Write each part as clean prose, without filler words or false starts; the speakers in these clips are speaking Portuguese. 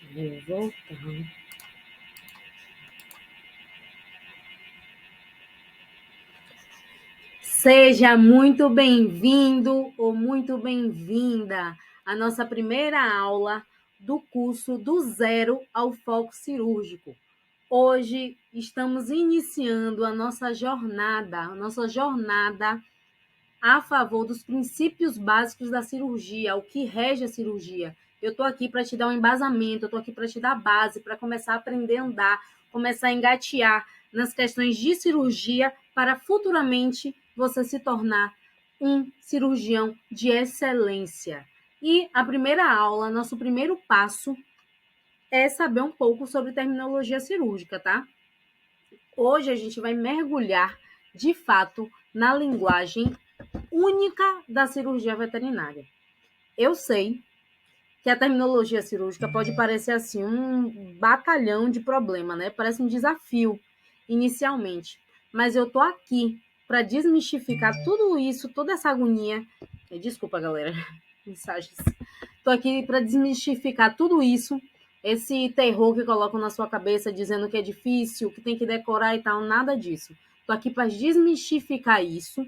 Deixa eu voltar. Seja muito bem-vindo ou muito bem-vinda à nossa primeira aula do curso do Zero ao Foco Cirúrgico. Hoje estamos iniciando a nossa jornada a favor dos princípios básicos da cirurgia, o que rege a cirurgia. Eu estou aqui para te dar um embasamento, eu estou aqui para te dar base, para começar a aprender a andar, começar a engatear nas questões de cirurgia, para futuramente você se tornar um cirurgião de excelência. E a primeira aula, nosso primeiro passo, é saber um pouco sobre terminologia cirúrgica, tá? Hoje a gente vai mergulhar, de fato, na linguagem única da cirurgia veterinária. Eu sei que a terminologia cirúrgica pode parecer assim um batalhão de problema, né? Parece um desafio inicialmente, mas eu tô aqui para desmistificar tudo isso, toda essa agonia. Desculpa, galera, mensagens. Tô aqui para desmistificar tudo isso, esse terror que colocam na sua cabeça dizendo que é difícil, que tem que decorar e tal, nada disso. Tô aqui para desmistificar isso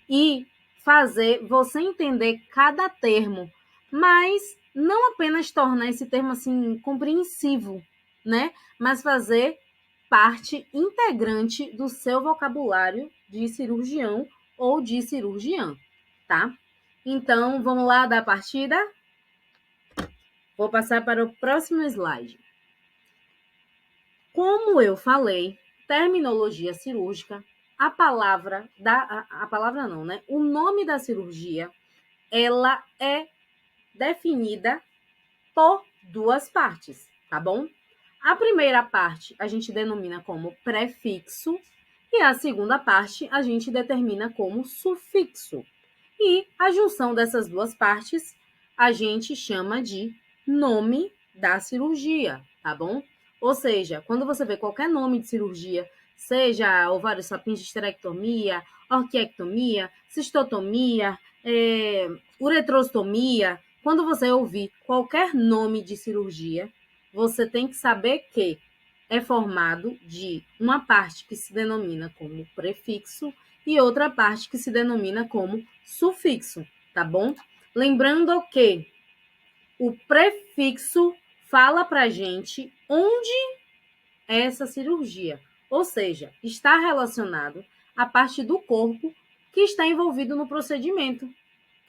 e fazer você entender cada termo, mas não apenas tornar esse termo assim compreensivo, né? Mas fazer parte integrante do seu vocabulário de cirurgião ou de cirurgiã, tá? Então, vamos lá dar a partida? Vou passar para o próximo slide. Como eu falei, terminologia cirúrgica, o nome da cirurgia, ela é definida por duas partes, tá bom? A primeira parte a gente denomina como prefixo e a segunda parte a gente determina como sufixo. E a junção dessas duas partes a gente chama de nome da cirurgia, tá bom? Ou seja, quando você vê qualquer nome de cirurgia, seja ovário sapínteo, histerectomia, orquiectomia, cistotomia, uretrostomia, quando você ouvir qualquer nome de cirurgia, você tem que saber que é formado de uma parte que se denomina como prefixo e outra parte que se denomina como sufixo, tá bom? Lembrando que o prefixo fala pra gente onde é essa cirurgia, ou seja, está relacionado à parte do corpo que está envolvido no procedimento,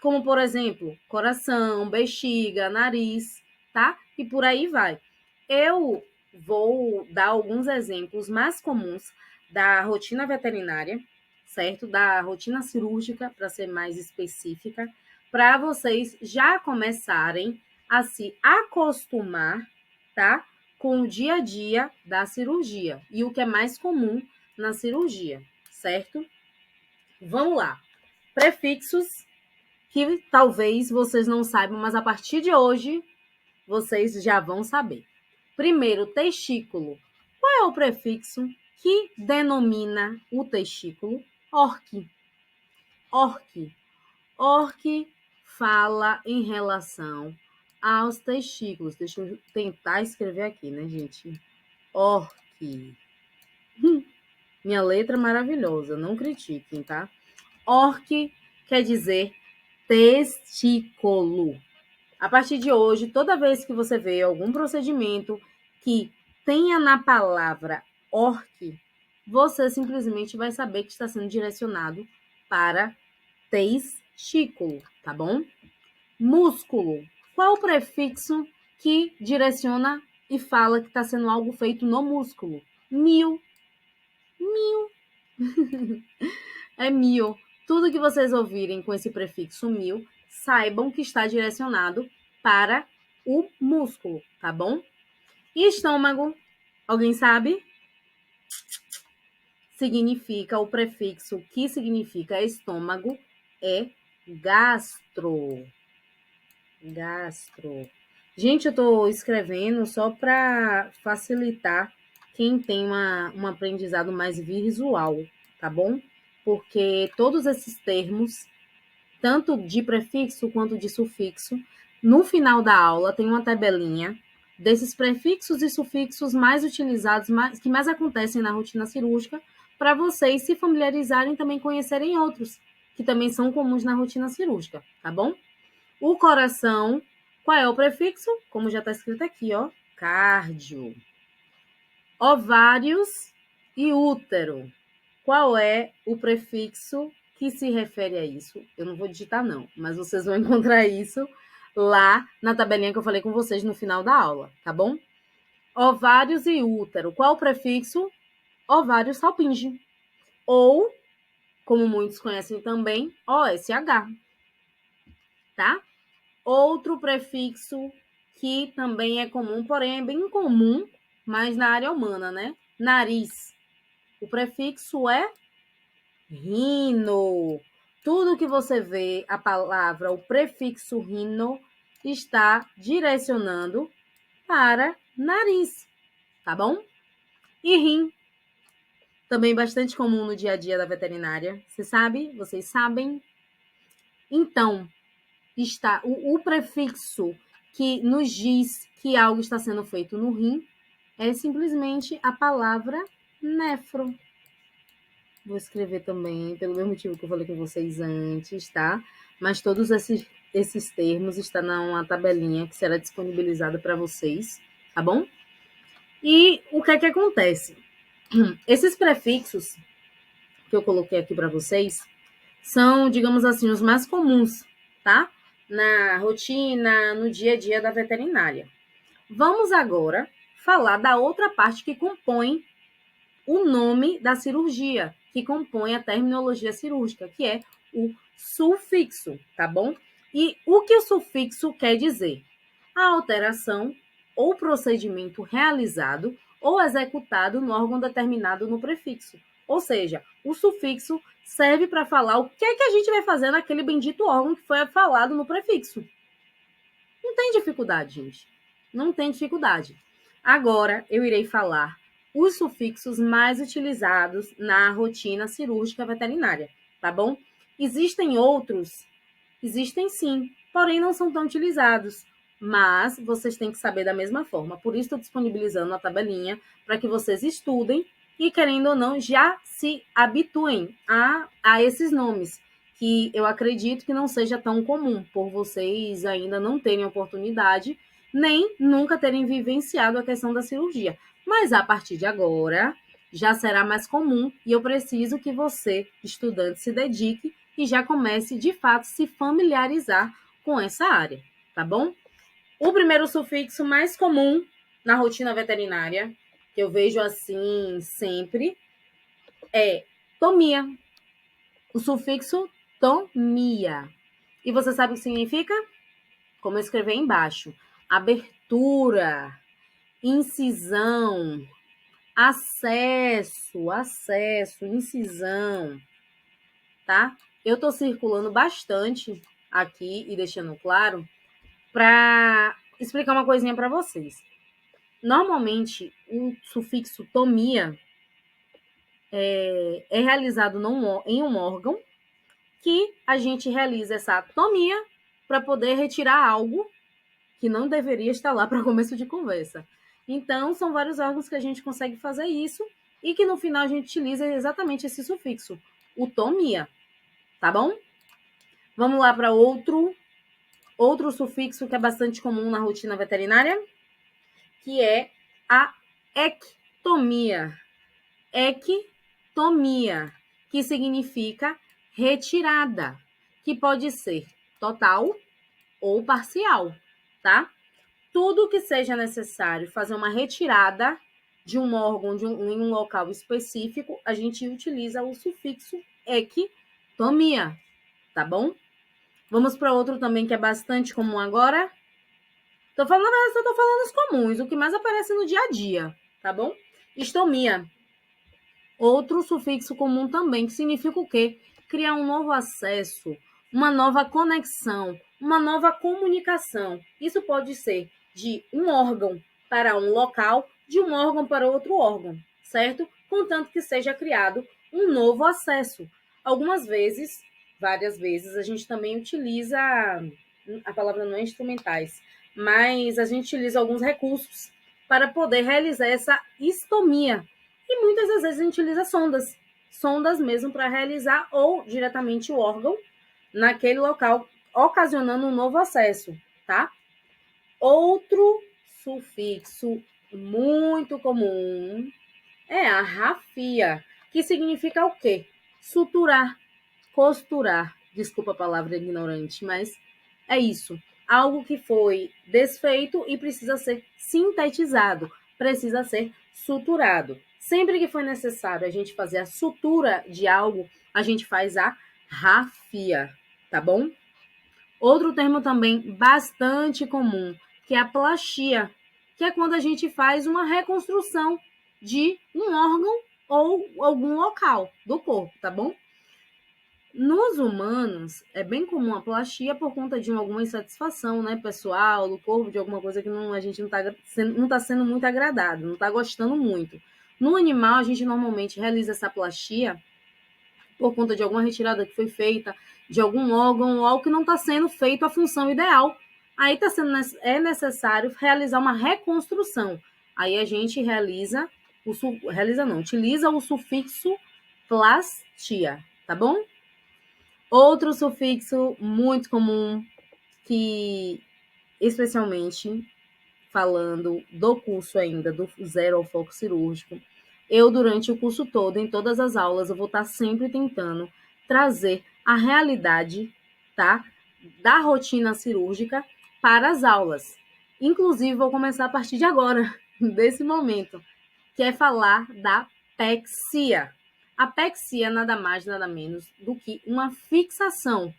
como, por exemplo, coração, bexiga, nariz, tá? E por aí vai. Eu vou dar alguns exemplos mais comuns da rotina veterinária, certo? Da rotina cirúrgica, para ser mais específica, para vocês já começarem a se acostumar, tá? Com o dia a dia da cirurgia e o que é mais comum na cirurgia, certo? Vamos lá. Prefixos que talvez vocês não saibam, mas a partir de hoje vocês já vão saber. Primeiro, testículo. Qual é o prefixo que denomina o testículo? Orque. Orque. Orque fala em relação aos testículos. Deixa eu tentar escrever aqui, né, gente? Orque. Minha letra maravilhosa, não critiquem, tá? Orque quer dizer testículo. A partir de hoje, toda vez que você vê algum procedimento que tenha na palavra orque, você simplesmente vai saber que está sendo direcionado para testículo, tá bom? Músculo. Qual o prefixo que direciona e fala que está sendo algo feito no músculo? Mio. É mio. Tudo que vocês ouvirem com esse prefixo mio, saibam que está direcionado para o músculo, tá bom? E estômago, alguém sabe? Significa, o prefixo que significa estômago é gastro. Gastro. Gente, eu estou escrevendo só para facilitar quem tem um aprendizado mais visual, tá bom? Porque todos esses termos, tanto de prefixo quanto de sufixo, no final da aula tem uma tabelinha desses prefixos e sufixos mais utilizados, que mais acontecem na rotina cirúrgica, para vocês se familiarizarem e também conhecerem outros, que também são comuns na rotina cirúrgica, tá bom? O coração, qual é o prefixo? Como já está escrito aqui, ó, cardio. Ovários e útero. Qual é o prefixo que se refere a isso? Eu não vou digitar, não, mas vocês vão encontrar isso lá na tabelinha que eu falei com vocês no final da aula, tá bom? Ovários e útero. Qual o prefixo? Ovário salpinge. Ou, como muitos conhecem também, OSH, tá? Outro prefixo que também é comum, porém é bem comum, mas na área humana, né? Nariz. O prefixo é rino. Tudo que você vê, a palavra, o prefixo rino, está direcionando para nariz, tá bom? E rim, também bastante comum no dia a dia da veterinária. Você sabe? Vocês sabem? Então, está o prefixo que nos diz que algo está sendo feito no rim é simplesmente a palavra nefro. Vou escrever também, pelo mesmo motivo que eu falei com vocês antes, tá? Mas todos esses termos estão numa tabelinha que será disponibilizada para vocês, tá bom? E o que é que acontece? Esses prefixos que eu coloquei aqui para vocês são, digamos assim, os mais comuns, tá? Na rotina, no dia a dia da veterinária. Vamos agora falar da outra parte que compõe o nome da cirurgia, que compõe a terminologia cirúrgica, que é o sufixo, tá bom? E o que o sufixo quer dizer? A alteração ou procedimento realizado ou executado no órgão determinado no prefixo. Ou seja, o sufixo serve para falar o que é que a gente vai fazer naquele bendito órgão que foi falado no prefixo. Não tem dificuldade, gente. Não tem dificuldade. Agora, eu irei falar os sufixos mais utilizados na rotina cirúrgica veterinária, tá bom? Existem outros? Existem sim, porém não são tão utilizados. Mas vocês têm que saber da mesma forma. Por isso, estou disponibilizando a tabelinha para que vocês estudem e, querendo ou não, já se habituem a esses nomes, que eu acredito que não seja tão comum, por vocês ainda não terem oportunidade, nem nunca terem vivenciado a questão da cirurgia. Mas a partir de agora, já será mais comum e eu preciso que você, estudante, se dedique e já comece, de fato, se familiarizar com essa área, tá bom? O primeiro sufixo mais comum na rotina veterinária, que eu vejo assim sempre, é tomia. O sufixo tomia. E você sabe o que significa? Como eu escrevi embaixo. Abertura, incisão, acesso, incisão, tá? Eu tô circulando bastante aqui e deixando claro para explicar uma coisinha para vocês. Normalmente, o sufixo tomia é realizado em um órgão que a gente realiza essa tomia para poder retirar algo que não deveria estar lá para começo de conversa. Então, são vários órgãos que a gente consegue fazer isso e que no final a gente utiliza exatamente esse sufixo, o tomia, tá bom? Vamos lá para outro sufixo que é bastante comum na rotina veterinária, que é a ectomia. Ectomia, que significa retirada, que pode ser total ou parcial, tá? Tudo que seja necessário fazer uma retirada de um órgão em um local específico, a gente utiliza o sufixo ectomia, tá bom? Vamos para outro também que é bastante comum agora. Na verdade, eu tô falando os comuns, o que mais aparece no dia a dia, tá bom? Estomia. Outro sufixo comum também, que significa o quê? Criar um novo acesso, uma nova conexão, uma nova comunicação. Isso pode ser de um órgão para um local, de um órgão para outro órgão, certo? Contanto que seja criado um novo acesso. Algumas vezes, várias vezes, a gente também utiliza, a palavra não é instrumentais, mas a gente utiliza alguns recursos para poder realizar essa istomia. E muitas das vezes a gente utiliza sondas mesmo para realizar ou diretamente o órgão naquele local, ocasionando um novo acesso, tá? Outro sufixo muito comum é a rafia, que significa o quê? Suturar, costurar. Desculpa a palavra ignorante, mas é isso. Algo que foi desfeito e precisa ser sintetizado, precisa ser suturado. Sempre que for necessário a gente fazer a sutura de algo, a gente faz a rafia, tá bom? Outro termo também bastante comum, que é a plastia, que é quando a gente faz uma reconstrução de um órgão ou algum local do corpo, tá bom? Nos humanos, é bem comum a plastia por conta de alguma insatisfação, né, pessoal, do corpo, de alguma coisa que a gente não está sendo muito agradado, não está gostando muito. No animal, a gente normalmente realiza essa plastia por conta de alguma retirada que foi feita, de algum órgão ou algo que não está sendo feito a função ideal. Aí é necessário realizar uma reconstrução. Aí a gente utiliza o sufixo plastia, tá bom? Outro sufixo muito comum, que especialmente falando do curso ainda, do zero ao foco cirúrgico, eu, durante o curso todo, em todas as aulas, eu vou estar sempre tentando trazer a realidade, tá? Da rotina cirúrgica para as aulas. Inclusive, vou começar a partir de agora, desse momento, que é falar da pexia. A pexia nada mais, nada menos do que uma fixação.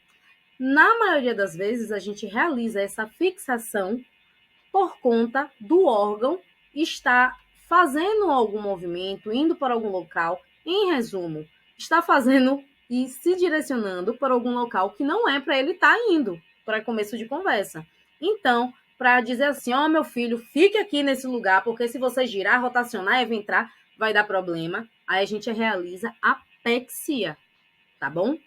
Na maioria das vezes, a gente realiza essa fixação por conta do órgão estar fazendo algum movimento, indo para algum local, em resumo, está fazendo e se direcionando para algum local que não é para ele estar indo, para começo de conversa. Então, para dizer assim, ó, meu filho, fique aqui nesse lugar, porque se você girar, rotacionar e entrar, vai dar problema. Aí a gente realiza a pexia, tá bom?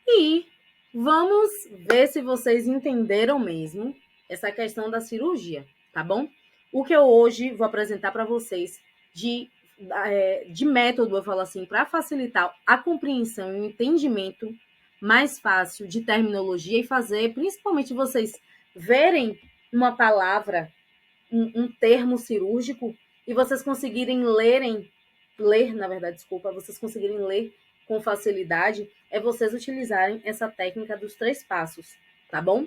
E vamos ver se vocês entenderam mesmo essa questão da cirurgia, tá bom? O que eu hoje vou apresentar para vocês de método, eu falo assim, para facilitar a compreensão e o entendimento mais fácil de terminologia e fazer, principalmente vocês verem uma palavra, um termo cirúrgico e vocês conseguirem vocês conseguirem ler com facilidade, é vocês utilizarem essa técnica dos 3 passos, tá bom?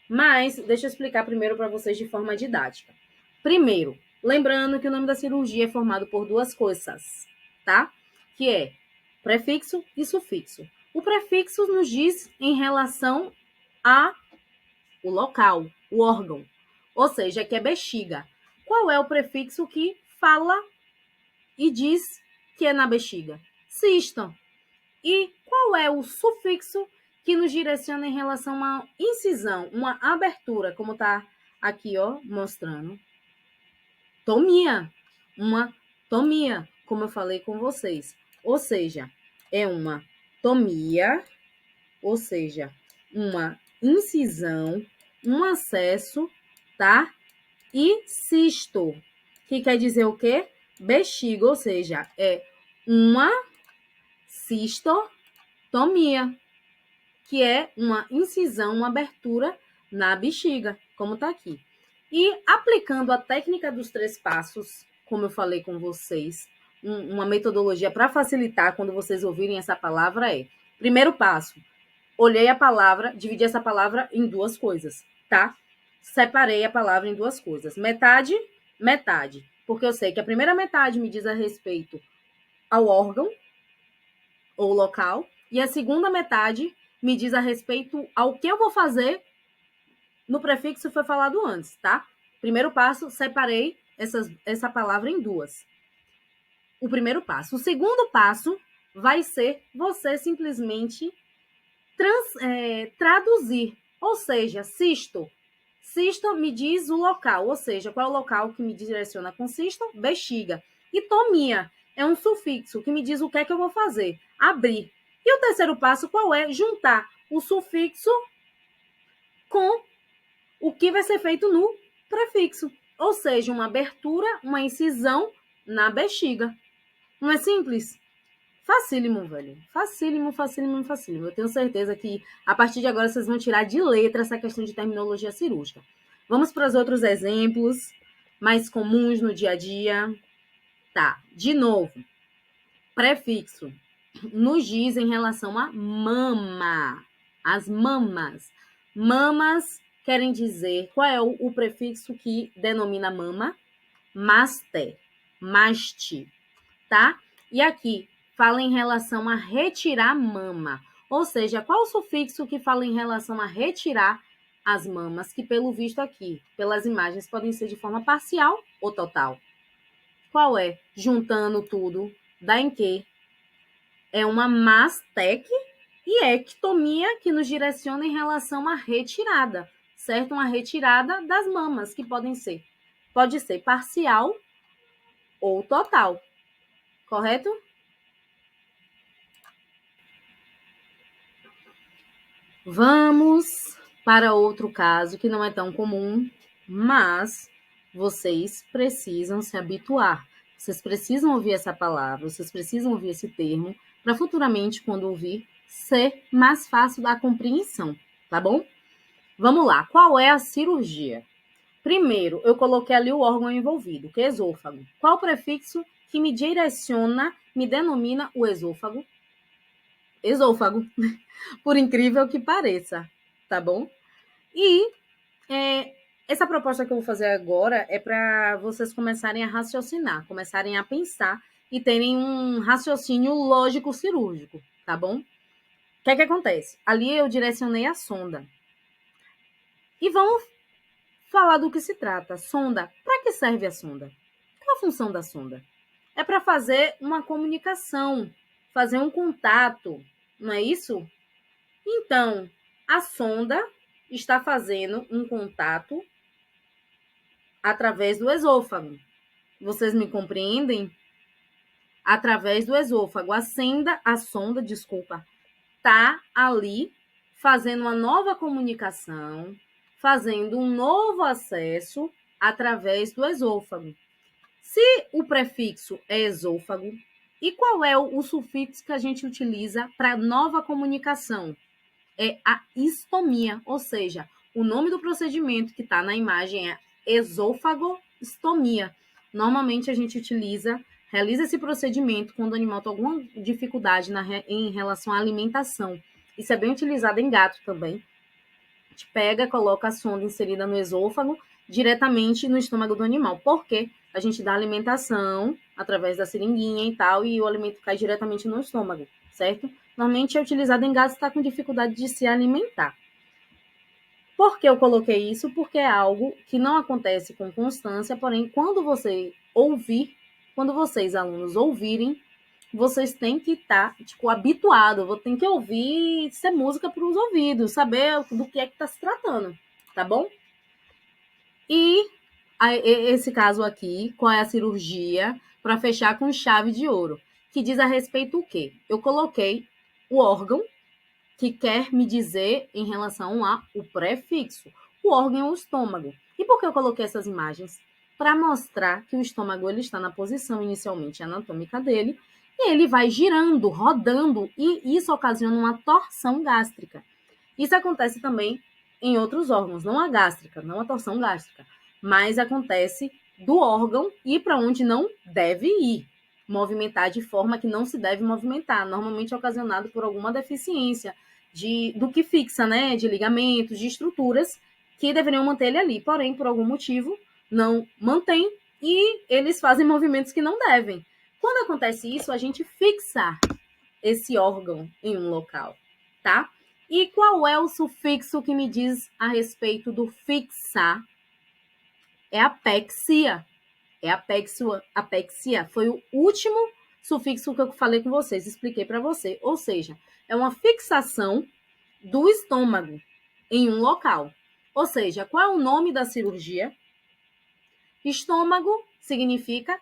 Mas deixa eu explicar primeiro para vocês de forma didática. Primeiro, lembrando que o nome da cirurgia é formado por 2 coisas, tá? Que é prefixo e sufixo. O prefixo nos diz em relação a o local, o órgão, ou seja, que é bexiga. Qual é o prefixo que fala e diz que é na bexiga? Cisto. E qual é o sufixo que nos direciona em relação a uma incisão, uma abertura, como está aqui, ó, mostrando? Tomia. Uma tomia, como eu falei com vocês. Ou seja, é uma tomia, ou seja, uma incisão, um acesso, tá? E cisto, que quer dizer o quê? Bexiga, ou seja, é uma cistotomia, que é uma incisão, uma abertura na bexiga, como está aqui. E aplicando a técnica dos 3 passos, como eu falei com vocês, uma metodologia para facilitar quando vocês ouvirem essa palavra é: primeiro passo, olhei a palavra, dividi essa palavra em 2 coisas, tá? Separei a palavra em 2 coisas. Metade, metade. Porque eu sei que a primeira metade me diz a respeito ao órgão ou local, e a segunda metade me diz a respeito ao que eu vou fazer no prefixo que foi falado antes, tá? Primeiro passo, separei essa palavra em 2. O primeiro passo. O segundo passo vai ser você simplesmente traduzir, ou seja, cisto. Cisto me diz o local, ou seja, qual é o local que me direciona com cisto? Bexiga. E tomia é um sufixo que me diz o que é que eu vou fazer, abrir. E o terceiro passo qual é? Juntar o sufixo com o que vai ser feito no prefixo. Ou seja, uma abertura, uma incisão na bexiga. Não é simples? Facílimo, velho. Facílimo, facílimo, facílimo. Eu tenho certeza que a partir de agora vocês vão tirar de letra essa questão de terminologia cirúrgica. Vamos para os outros exemplos mais comuns no dia a dia. Tá, de novo. Prefixo. Nos diz em relação a mama. As mamas. Mamas querem dizer qual é o prefixo que denomina mama? Masté. Maste. Tá? E aqui fala em relação a retirar mama. Ou seja, qual o sufixo que fala em relação a retirar as mamas, que pelo visto aqui, pelas imagens, podem ser de forma parcial ou total? Qual é? Juntando tudo, dá em quê? É uma mastec e ectomia que nos direciona em relação à retirada, certo? Uma retirada das mamas, que pode ser parcial ou total, correto? Vamos para outro caso que não é tão comum, mas vocês precisam se habituar. Vocês precisam ouvir essa palavra, vocês precisam ouvir esse termo, para futuramente, quando ouvir, ser mais fácil da compreensão, tá bom? Vamos lá, qual é a cirurgia? Primeiro, eu coloquei ali o órgão envolvido, que é esôfago. Qual o prefixo que me direciona, me denomina o esôfago? Esôfago, por incrível que pareça, tá bom? E essa proposta que eu vou fazer agora é para vocês começarem a raciocinar, começarem a pensar e terem um raciocínio lógico cirúrgico, tá bom? O que é que acontece? Ali eu direcionei a sonda. E vamos falar do que se trata. Sonda. Para que serve a sonda? Qual a função da sonda? É para fazer uma comunicação, fazer um contato, não é isso? Então, a sonda está fazendo um contato através do esôfago. Vocês me compreendem? Através do esôfago. A sonda, está ali fazendo uma nova comunicação, fazendo um novo acesso através do esôfago. Se o prefixo é esôfago, e qual é o sufixo que a gente utiliza para nova comunicação? É a istomia, ou seja, o nome do procedimento que está na imagem é esôfago-istomia. Normalmente a gente realiza esse procedimento quando o animal tem alguma dificuldade em relação à alimentação. Isso é bem utilizado em gato também. A gente pega, coloca a sonda inserida no esôfago diretamente no estômago do animal. Por quê? A gente dá alimentação através da seringuinha e tal, e o alimento cai diretamente no estômago, certo? Normalmente é utilizado em gatos que está com dificuldade de se alimentar. Por que eu coloquei isso? Porque é algo que não acontece com constância, porém, quando vocês, alunos, ouvirem, vocês têm que estar, habituados, tem que ouvir, ser música para os ouvidos, saber do que é que está se tratando, tá bom? E esse caso aqui, qual é a cirurgia, para fechar com chave de ouro, que diz a respeito o quê? Eu coloquei o órgão que quer me dizer em relação ao prefixo. O órgão é o estômago. E por que eu coloquei essas imagens? Para mostrar que o estômago ele está na posição inicialmente anatômica dele, e ele vai girando, rodando, e isso ocasiona uma torção gástrica. Isso acontece também em outros órgãos, não a gástrica, não a torção gástrica, mas acontece do órgão ir para onde não deve ir, movimentar de forma que não se deve movimentar, normalmente ocasionado por alguma deficiência do que fixa, né, de ligamentos, de estruturas que deveriam manter ele ali, porém, por algum motivo, não mantém e eles fazem movimentos que não devem. Quando acontece isso, a gente fixa esse órgão em um local, tá? E qual é o sufixo que me diz a respeito do fixar? É apexia. É apexia. Foi o último sufixo que eu falei com vocês, expliquei para você. Ou seja, é uma fixação do estômago em um local. Ou seja, qual é o nome da cirurgia? Estômago significa,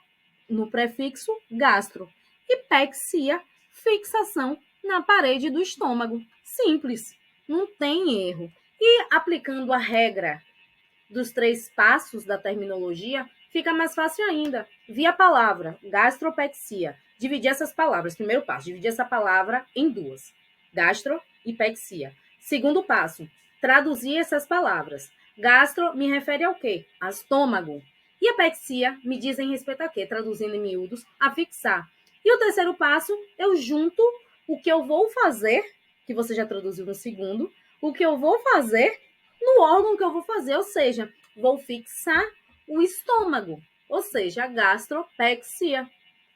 no prefixo, gastro. E pexia, fixação na parede do estômago. Simples, não tem erro. E aplicando a regra dos 3 passos da terminologia, fica mais fácil ainda. Vi a palavra gastropexia. Dividir essas palavras. Primeiro passo, dividir essa palavra em 2. Gastro e pexia. Segundo passo, traduzir essas palavras. Gastro me refere ao quê? A estômago. E a pexia me dizem respeito a quê? Traduzindo em miúdos, a fixar. E o terceiro passo, eu junto o que eu vou fazer, que você já traduziu no segundo, o que eu vou fazer no órgão que eu vou fazer, ou seja, vou fixar o estômago, ou seja, a gastropexia.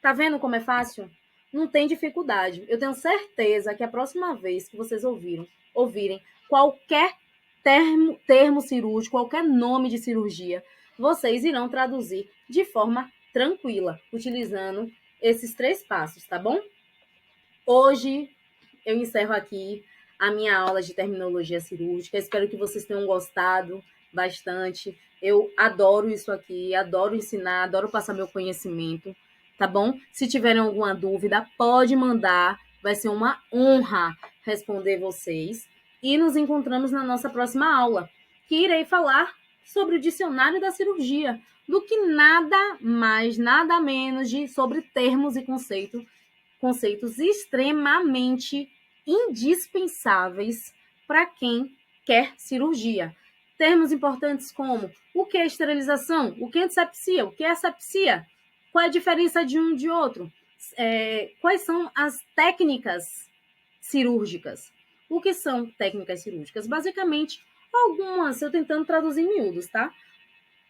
Tá vendo como é fácil? Não tem dificuldade. Eu tenho certeza que a próxima vez que vocês ouvirem qualquer termo cirúrgico, qualquer nome de cirurgia, vocês irão traduzir de forma tranquila, utilizando esses 3 passos, tá bom? Hoje eu encerro aqui a minha aula de terminologia cirúrgica. Espero que vocês tenham gostado bastante. Eu adoro isso aqui, adoro ensinar, adoro passar meu conhecimento, tá bom? Se tiverem alguma dúvida, pode mandar. Vai ser uma honra responder vocês. E nos encontramos na nossa próxima aula, que irei falar sobre o dicionário da cirurgia, do que nada mais, nada menos sobre termos e conceitos extremamente indispensáveis para quem quer cirurgia. Termos importantes como o que é esterilização, o que é antisepsia, o que é asepsia, qual é a diferença de um de outro, quais são as técnicas cirúrgicas. O que são técnicas cirúrgicas? Basicamente, algumas, eu tentando traduzir em miúdos, tá?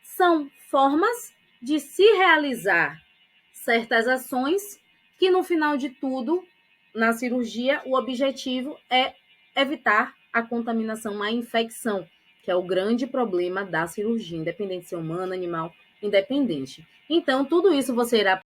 São formas de se realizar certas ações que, no final de tudo, na cirurgia, o objetivo é evitar a contaminação, a infecção, que é o grande problema da cirurgia, independente se é humano, animal, independente. Então, tudo isso você irá